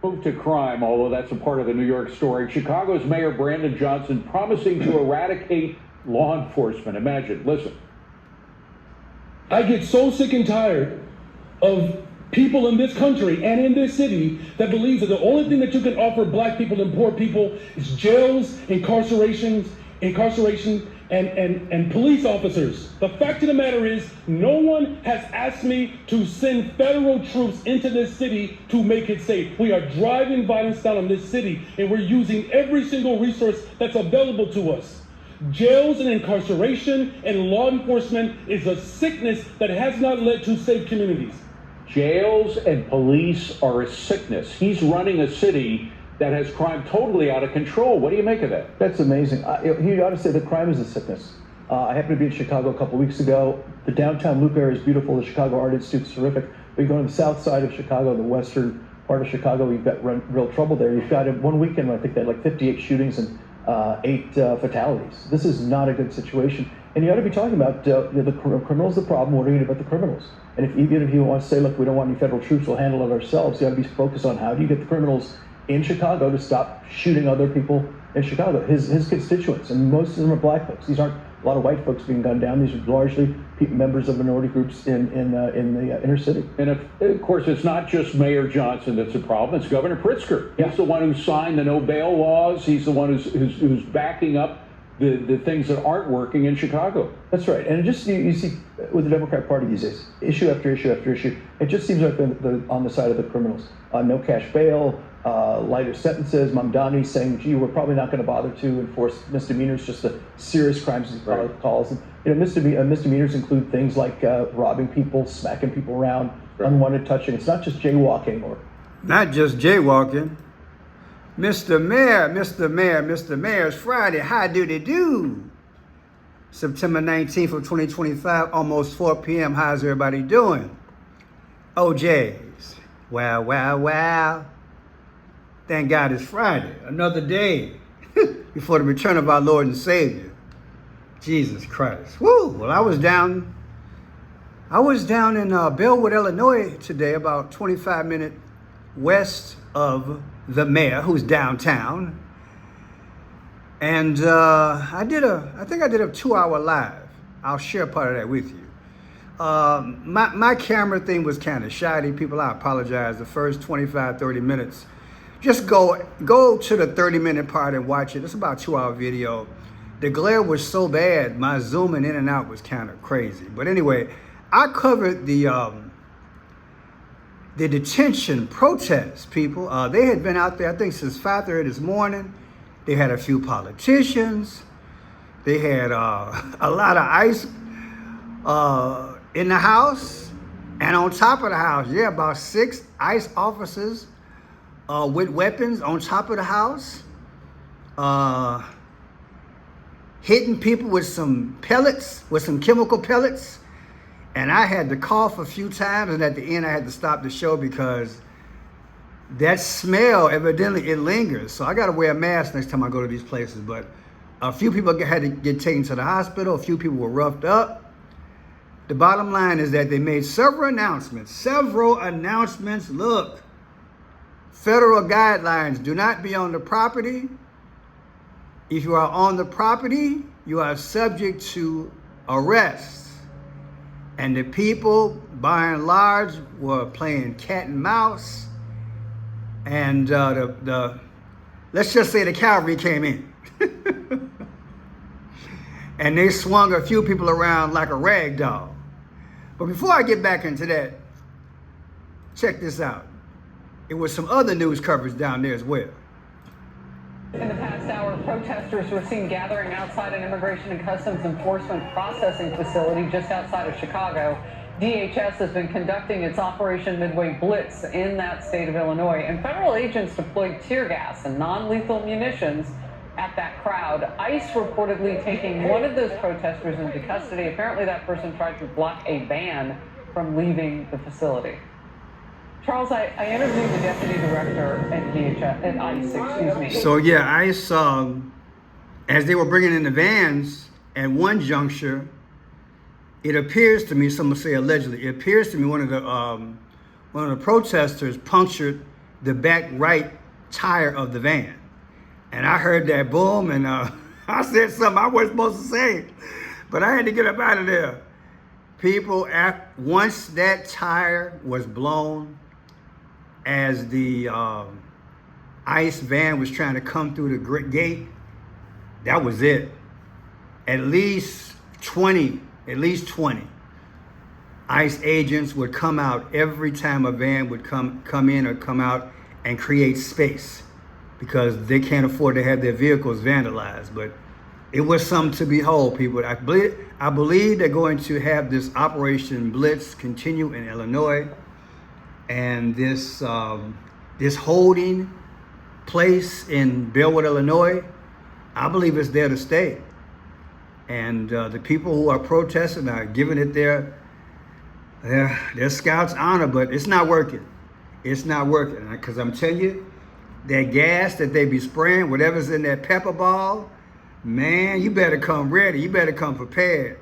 Move to crime, although that's a part of the New York story. Chicago's Mayor Brandon Johnson promising to eradicate law enforcement. Imagine, listen. I get so sick and tired of people in this country and in this city that believes that the only thing that you can offer black people and poor people is jails, incarceration, and police officers. The fact of the matter is, no one has asked me to send federal troops into this city to make it safe. We are driving violence down on this city, and we're using every single resource that's available to us. Jails and incarceration and law enforcement is a sickness that has not led to safe communities. Jails and police are a sickness. He's running a city that has crime totally out of control. What do you make of that? That's amazing. He ought to say that crime is a sickness. I happened to be in Chicago a couple weeks ago. The downtown Loop area is beautiful. The Chicago Art Institute is terrific. But you go to the south side of Chicago, the western part of Chicago, you've got real trouble there. You've got in one weekend, I think they had like 58 shootings and 8 fatalities. This is not a good situation. And you ought to be talking about the criminals, the problem. What are you doing about the criminals? And even if he wants to say, look, we don't want any federal troops, we'll handle it ourselves, you ought to be focused on how do you get the criminals in Chicago to stop shooting other people in Chicago, his constituents, and most of them are black folks. These aren't a lot of white folks being gunned down. These are largely members of minority groups in the inner city. And of course, it's not just Mayor Johnson that's a problem. It's Governor Pritzker. Yeah. He's the one who signed the no bail laws. He's the one who's backing up the things that aren't working in Chicago. That's right. And it just you see with the Democrat Party these days, issue after issue after issue, it just seems like they're on the side of the criminals. No cash bail, lighter sentences. Mamdani saying, gee, we're probably not going to bother to enforce misdemeanors, just the serious crimes he calls them. Misdemeanors include things like robbing people, smacking people around, unwanted touching. It's not just jaywalking or... Not just jaywalking. Mr. Mayor, it's Friday. How do they do? September 19th of 2025, almost 4 p.m. How's everybody doing? OJs. Wow. Thank God it's Friday. Another day before the return of our Lord and Savior, Jesus Christ. Woo! Well, I was down in Bellwood, Illinois today, about 25 minutes west of the mayor, who's downtown. And I think I did a 2-hour live. I'll share part of that with you. My camera thing was kind of shoddy. People, I apologize. The first 25, 30 minutes, just go to the 30-minute part and watch it. It's about a 2-hour video. The glare was so bad, my zooming in and out was kind of crazy. But anyway, I covered the detention protests, people. They had been out there, I think, since 5:30 this morning. They had a few politicians. They had a lot of ICE in the house. And on top of the house, about 6 ICE officers with weapons on top of the house. Hitting people with some pellets, with some chemical pellets. And I had to cough a few times, and at the end I had to stop the show because that smell, evidently it lingers. So I got to wear a mask next time I go to these places. But a few people had to get taken to the hospital. A few people were roughed up. The bottom line is that they made several announcements. Look, federal guidelines: do not be on the property. If you are on the property, you are subject to arrest. And the people, by and large, were playing cat and mouse. And let's just say the cavalry came in. And they swung a few people around like a rag doll. But before I get back into that, check this out. It was some other news coverage down there as well. In the past hour, protesters were seen gathering outside an Immigration and Customs Enforcement processing facility just outside of Chicago. DHS has been conducting its Operation Midway Blitz in that state of Illinois, and federal agents deployed tear gas and non-lethal munitions at that crowd. ICE reportedly taking one of those protesters into custody. Apparently that person tried to block a van from leaving the facility. Charles, I interviewed the deputy director at DHS, at ICE, So yeah, ICE, as they were bringing in the vans, at one juncture, it appears to me, some will say allegedly, it appears to me one of the protesters punctured the back right tire of the van. And I heard that boom, and I said something I wasn't supposed to say, but I had to get up out of there. People, once that tire was blown, as the ICE van was trying to come through the gate, that was it. At least 20 ICE agents would come out every time a van would come in or come out and create space, because they can't afford to have their vehicles vandalized. But it was something to behold, people. I believe they're going to have this Operation Blitz continue in Illinois, and this holding place in Bellwood, Illinois, I believe it's there to stay. And the people who are protesting are giving it their Scout's honor, but it's not working. It's not working, because I'm telling you, that gas that they be spraying, whatever's in that pepper ball, man, you better come ready. You better come prepared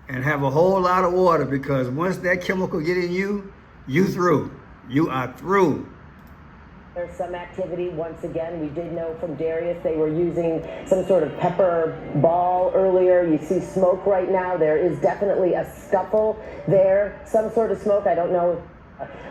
and have a whole lot of water, because once that chemical get in you, you through. You are through. There's some activity. Once again, we did know from Darius they were using some sort of pepper ball earlier. You see smoke right now. There is definitely a scuffle there. Some sort of smoke. I don't know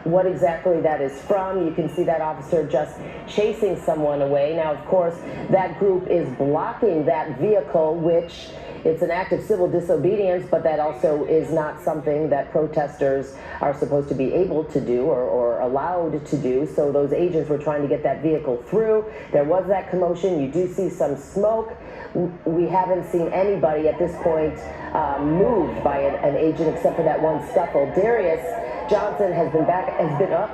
what exactly that is from. You can see that officer just chasing someone away. Now, of course, that group is blocking that vehicle, which it's an act of civil disobedience, but that also is not something that protesters are supposed to be able to do or allowed to do. So those agents were trying to get that vehicle through. There was that commotion. You do see some smoke. We haven't seen anybody at this point moved by an agent except for that one scuffle. Darius Johnson has been up.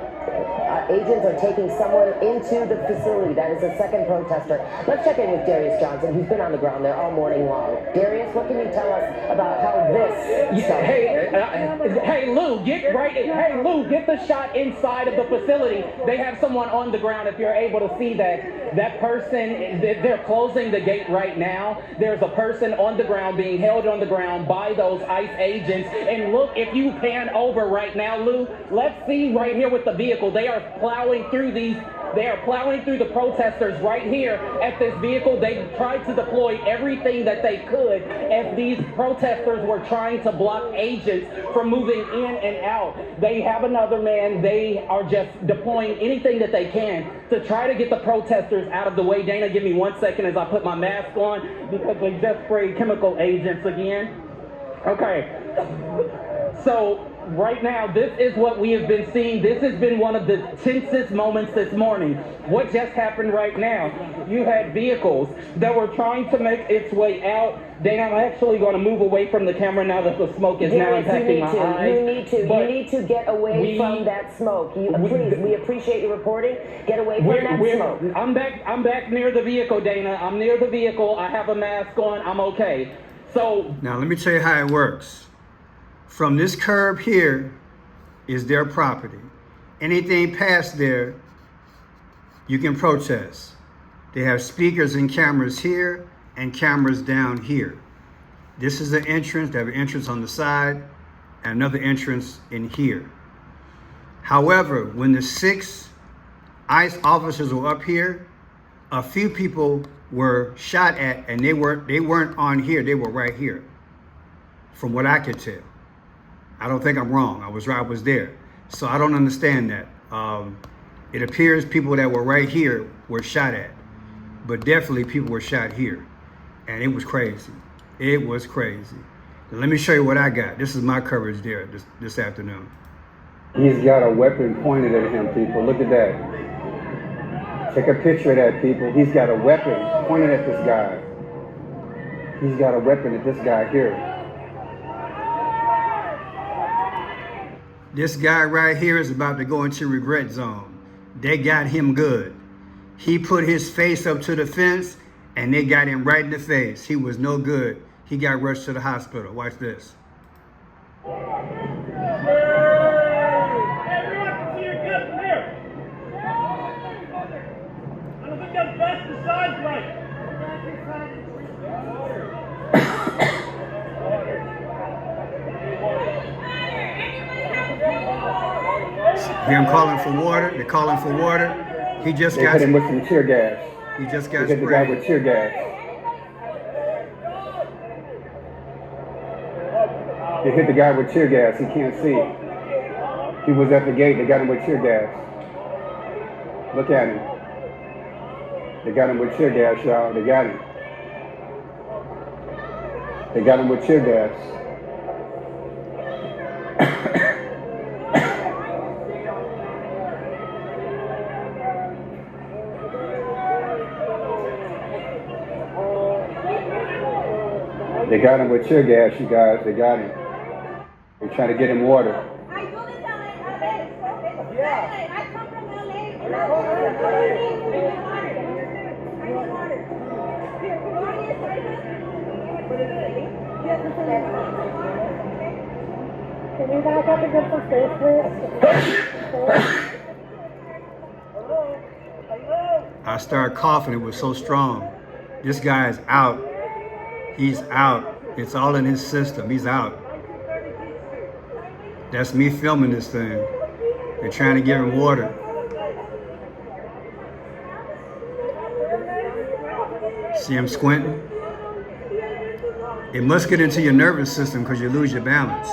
Agents are taking someone into the facility. That is a second protester. Let's check in with Darius Johnson, who's been on the ground there all morning long. Darius, what can you tell us about how this started? Hey, Lou, get the shot inside of the facility. They have someone on the ground. If you're able to see that person, they're closing the gate right now. There's a person on the ground being held on the ground by those ICE agents. And look, if you pan over right now, Lou, let's see right here with the vehicle. They are plowing through the protesters right here at this vehicle. They tried to deploy everything that they could as these protesters were trying to block agents from moving in and out. They have another man. They are just deploying anything that they can to try to get the protesters out of the way. Dana, give me 1 second as I put my mask on, because they just sprayed chemical agents again. Okay. So right now, this is what we have been seeing. This has been one of the tensest moments this morning. What just happened right now? You had vehicles that were trying to make its way out. Dana, I'm actually going to move away from the camera now that the smoke is now impacting my eyes. You need to get away from that smoke. Please, we appreciate you reporting. Get away from that smoke. I'm back near the vehicle, Dana. I'm near the vehicle. I have a mask on. I'm okay. So now let me tell you how it works. From this curb here is their property. Anything past there, you can protest. They have speakers and cameras here and cameras down here. This is the entrance. They have an entrance on the side and another entrance in here. However, when the 6 ICE officers were up here, a few people were shot at, and they weren't on here. They were right here, from what I could tell. I don't think I'm wrong. I was there. So I don't understand that. It appears people that were right here were shot at, but definitely people were shot here. And it was crazy. It was crazy. Now, let me show you what I got. This is my coverage there this afternoon. He's got a weapon pointed at him, people. Look at that. Take a picture of that, people. He's got a weapon pointed at this guy. He's got a weapon at this guy here. This guy right here is about to go into regret zone. They got him good. He put his face up to the fence and they got him right in the face. He was no good. He got rushed to the hospital. Watch this. Everyone can see your gun from here. I don't think that pesticide's right. Hear him calling for water. They're calling for water. He just They got hit him with some tear gas. he just They got hit the guy with sprayed. tear gas. They hit the guy with tear gas. He can't see. He was at the gate. They got him with tear gas. Look at him. They got him with tear gas, y'all. They got him. They got him with tear gas. They got him with tear gas, you guys. They got him. They're trying to get him water. Can you back up and get some space, please? I started coughing. It was so strong. This guy is out. He's out. It's all in his system. He's out. That's me filming this thing. They're trying to give him water. See him squinting? It must get into your nervous system because you lose your balance.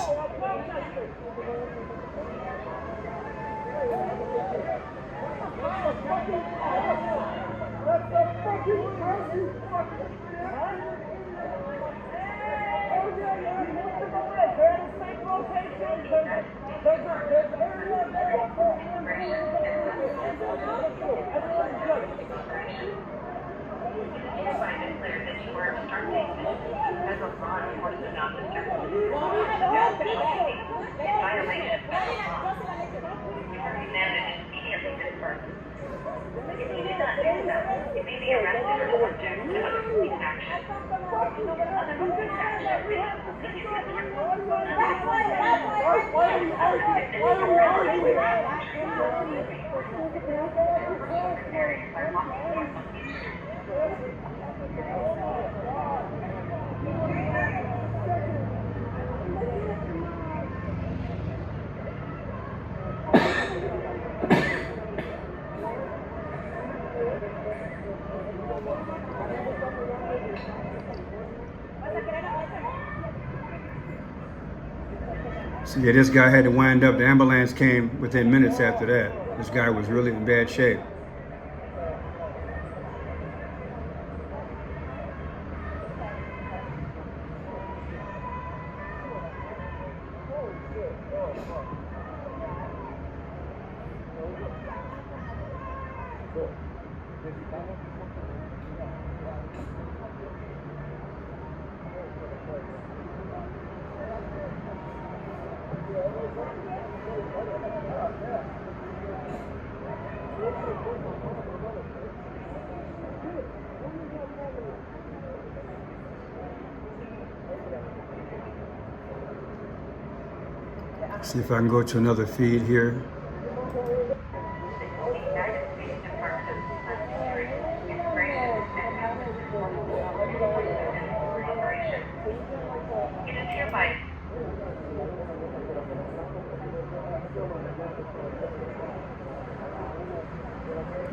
So yeah, this guy had to wind up. The ambulance came within minutes after that. This guy was really in bad shape. See if I can go to another feed here.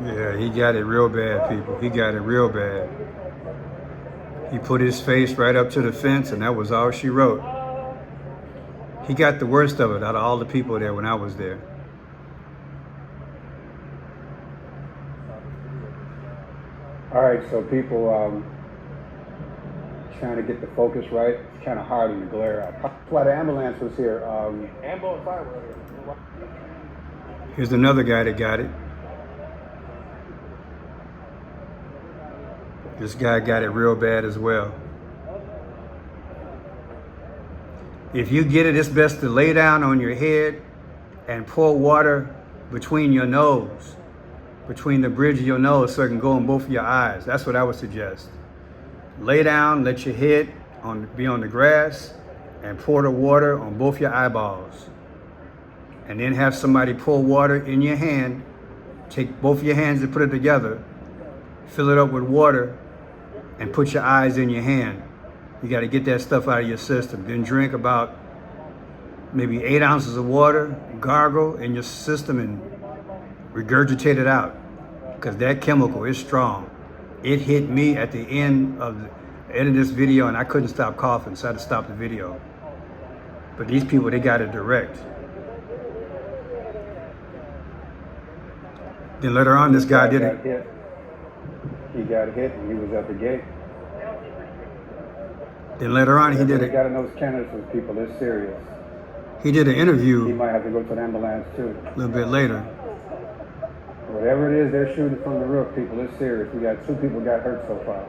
Yeah, he got it real bad, people. He got it real bad. He put his face right up to the fence, and that was all she wrote. He got the worst of it out of all the people there when I was there. All right, so people trying to get the focus right. It's kind of hard in the glare. That's why the ambulance was here. Ambulance fire was here. Here's another guy that got it. This guy got it real bad as well. If you get it, it's best to lay down on your head and pour water between your nose, between the bridge of your nose, so it can go in both of your eyes. That's what I would suggest. Lay down, let your head be on the grass, and pour the water on both your eyeballs. And then have somebody pour water in your hand, take both your hands and put it together, fill it up with water, and put your eyes in your hand. You got to get that stuff out of your system. Then drink about maybe 8 ounces of water, gargle in your system and regurgitate it out, because that chemical is strong. It hit me at the end of this video, and I couldn't stop coughing, so I had to stop the video. But these people, they got it direct. Then later on, this guy did it. Hit. He got hit and he was at the gate. Then later on, he did They it. got to know cannabis people. It's serious. He did an He interview might have to go to the ambulance too. a little bit later. Whatever it is, they're shooting from the roof, people. It's serious. We got 2 people got hurt so far.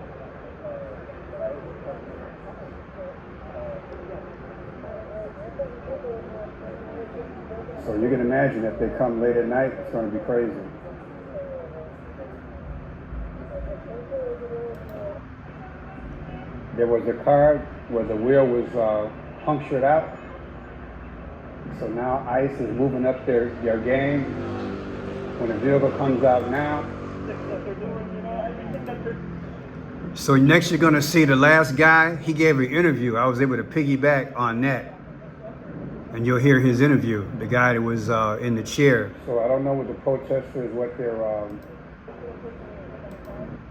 So you can imagine if they come late at night, it's going to be crazy. There was a car where the wheel was punctured out. So now ICE is moving up their game. When a vehicle comes out now. So next you're gonna see the last guy, he gave an interview. I was able to piggyback on that. And you'll hear his interview, the guy that was in the chair. So I don't know what the protesters, what their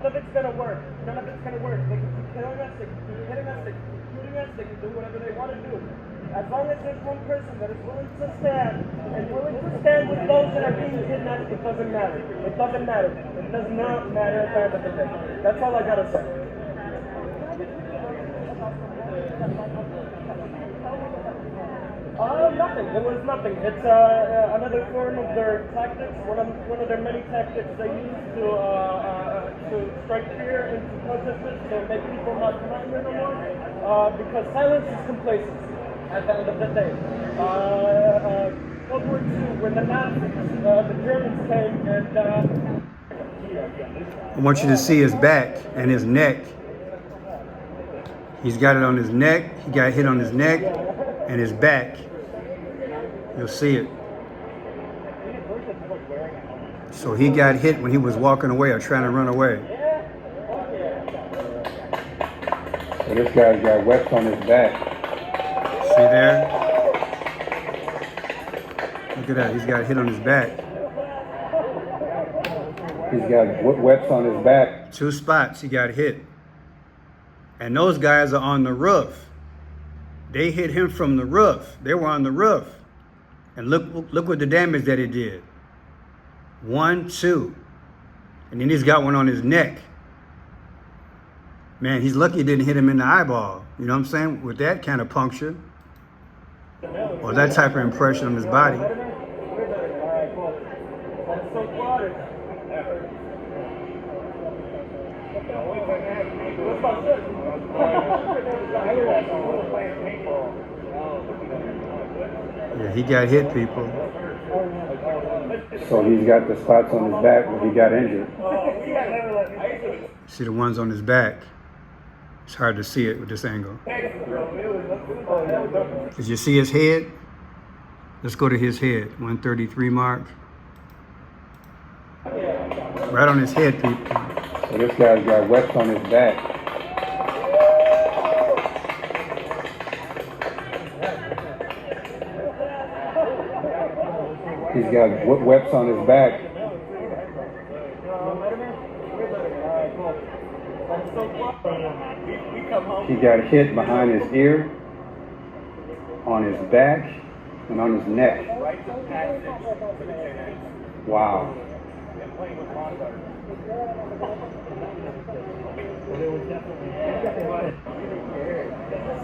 None of it's gonna work. None of it's gonna work. They can keep killing us, they can keep hitting us, they can keep shooting us, they can do whatever they want to do. As long as there's one person that is willing to stand and willing to stand with those that are being kidnapped, it doesn't matter. It doesn't matter. It does not matter at the end of the day. That's all I gotta say. Nothing. It was nothing. It's another form of their tactics. One of their many tactics they use to strike fear into protesters, to make people not come out here no more. Because silence is complacency. At the end of the day, World War II, when the Nazis, the Germans came and. I want you to see his back and his neck. He's got it on his neck. He got hit on his neck and his back. You'll see it. So he got hit when he was walking away or trying to run away. So this guy's got webs on his back. See there? Look at that. He's got hit on his back. He's got webs on his back. 2 spots he got hit. And those guys are on the roof. They hit him from the roof. They were on the roof. And look what the damage that it did. 1, 2. And then he's got one on his neck. Man, he's lucky it didn't hit him in the eyeball. You know what I'm saying? With that kind of puncture. Or that type of impression on his body. Yeah, he got hit, people. So he's got the spots on his back where he got injured. See the ones on his back. It's hard to see it with this angle. Did you see his head? Let's go to his head, 133 mark. Right on his head, people. So this guy's got webs on his back. He's got webs on his back. He got hit behind his ear, on his back, and on his neck. Wow.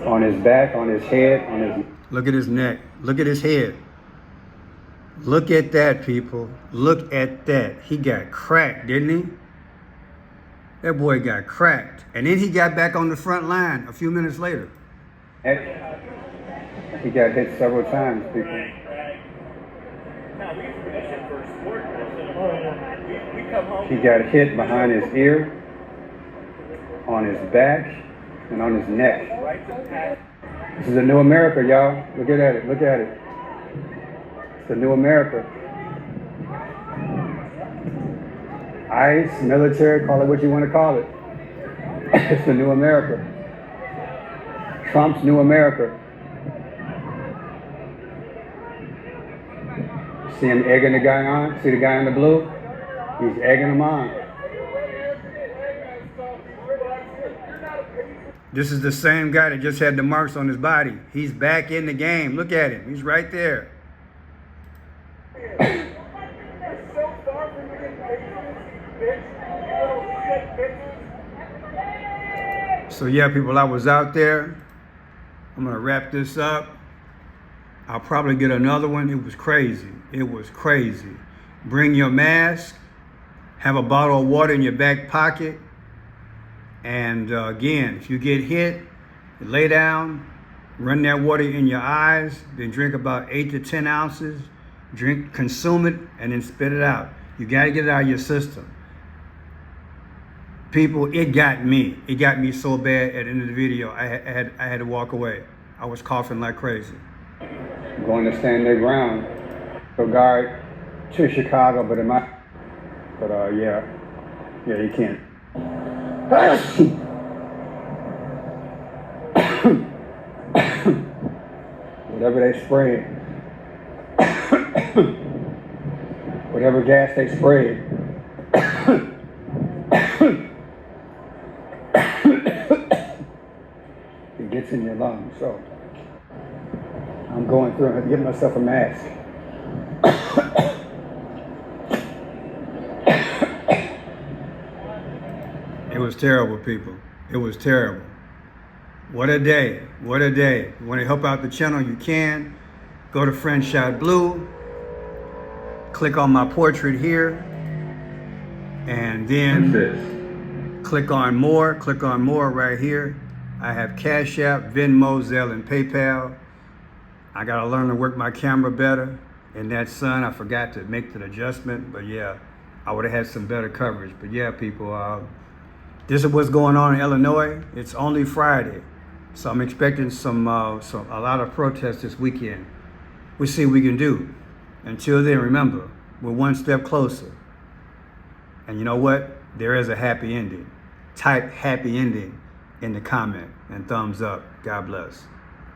On his back, on his head, on his... Look at his neck. Look at his head. Look at that, people. Look at that. He got cracked, didn't he? That boy got cracked. And then he got back on the front line a few minutes later. He got hit several times, people. He got hit behind his ear, on his back, and on his neck. This is a new America, y'all. Look at it. Look at it. It's the new America. ICE, military, call it what you want to call it. It's the new America. Trump's new America. See him egging the guy on? See the guy in the blue? He's egging him on. This is the same guy that just had the marks on his body. He's back in the game. Look at him. He's right there. So yeah, people, I was out there. I'm gonna wrap this up. I'll probably get another one. It was crazy. It was crazy. Bring your mask. Have a bottle of water in your back pocket. And again, if you get hit, lay down, run that water in your eyes, then drink about 8 to 10 ounces. Drink, consume it, and then spit it out. You gotta get it out of your system. People, it got me. It got me so bad at the end of the video, I had to walk away. I was coughing like crazy. I'm going to stand their ground. Go guard to Chicago, but yeah, you can't. Whatever they sprayed, whatever gas they sprayed, it gets in your lungs. So I'm going through. I have to get myself a mask. It was terrible, people. It was terrible. What a day. What a day. You want to help out the channel, you can. Go to Friend Shot Blue. Click on my portrait here. And then click on more. Click on more right here. I have Cash App, Venmo, Zelle, and PayPal. I got to learn to work my camera better. In that sun, I forgot to make that adjustment. But yeah, I would have had some better coverage. But yeah, people, this is what's going on in Illinois. It's only Friday, so I'm expecting a lot of protests this weekend. We'll see what we can do. Until then, remember, we're one step closer. And you know what? There is a happy ending. Type happy ending in the comment and thumbs up. God bless.